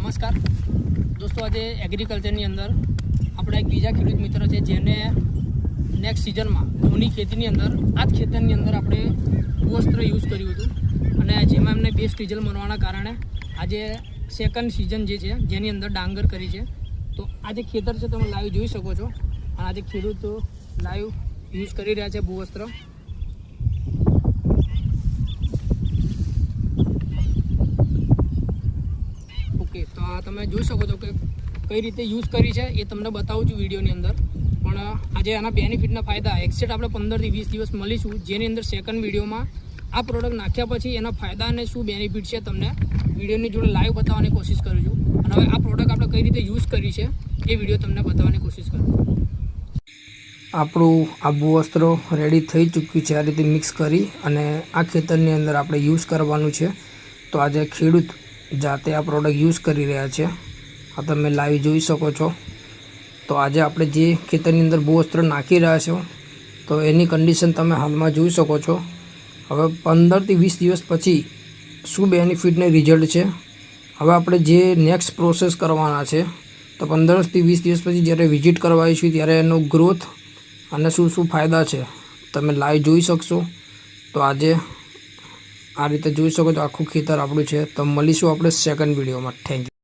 નમસ્કાર દોસ્તો, આજે એગ્રીકલ્ચરની અંદર આપણા એક બીજા ખેડૂત મિત્ર છે જેને નેક્સ્ટ સિઝનમાં ઘઉંની ખેતીની અંદર આ જ ખેતરની અંદર આપણે ભૂવસ્ત્ર યુઝ કર્યું હતું અને જેમાં એમને બેસ્ટ રિઝલ્ટ મળવાના કારણે આજે સેકન્ડ સિઝન જે છે જેની અંદર ડાંગર કરી છે. તો આ જે ખેતર છે તમે લાઈવ જોઈ શકો છો અને આજે ખેડૂતો લાઈવ યુઝ કરી રહ્યા છે ભૂવસ્ત્ર. તો આ તમે જોઈ શકો છો કે કઈ રીતે યુઝ કરી છે એ તમને બતાવું છું વિડીયોની અંદર. પણ આજે આના બેનિફિટના ફાયદા એક્ઝેક્ટ આપણે 15 થી 20 દિવસ મળીશું, જેની અંદર સેકન્ડ વિડીયોમાં આ પ્રોડક્ટ નાખ્યા પછી એના ફાયદા અને શું બેનિફિટ છે તમને વિડીયોની જોડે લાઈવ બતાવવાની કોશિશ કરું છું. અને હવે આ પ્રોડક્ટ આપણે કઈ રીતે યુઝ કરી છે એ વિડીયો તમને બતાવવાની કોશિશ કરું છું. આપણું આ ભૂવસ્ત્ર રેડી થઈ ચૂક્યું છે. આ રીતે મિક્સ કરી અને આ ખેતરની અંદર આપણે યુઝ કરવાનું છે. તો આજે ખેડૂત જાતે આ પ્રોડક્ટ યુઝ કરી રહ્યા છે. આ તમે લાઈવ જોઈ શકો છો. તો આજે આપણે જે ખેતરની અંદર ભૂવસ્ત્ર નાખી રહ્યા છો તો એની કન્ડિશન તમે હાલમાં જોઈ શકો છો. હવે 15 થી 20 દિવસ પછી શું બેનિફિટ ને રિઝલ્ટ છે, હવે આપણે જે નેક્સ્ટ પ્રોસેસ કરવાના છે તો 15 થી 20 દિવસ પછી જ્યારે વિઝિટ કરવા આવીશું ત્યારે એનો ગ્રોથ અને શું શું ફાયદા છે તમે લાઈવ જોઈ શકશો. તો આજે આ રીતે જોઈ શકો છો આખું ખેતર આપણું છે. તો મળીશું આપણે સેકન્ડ વિડીયોમાં. Thank you.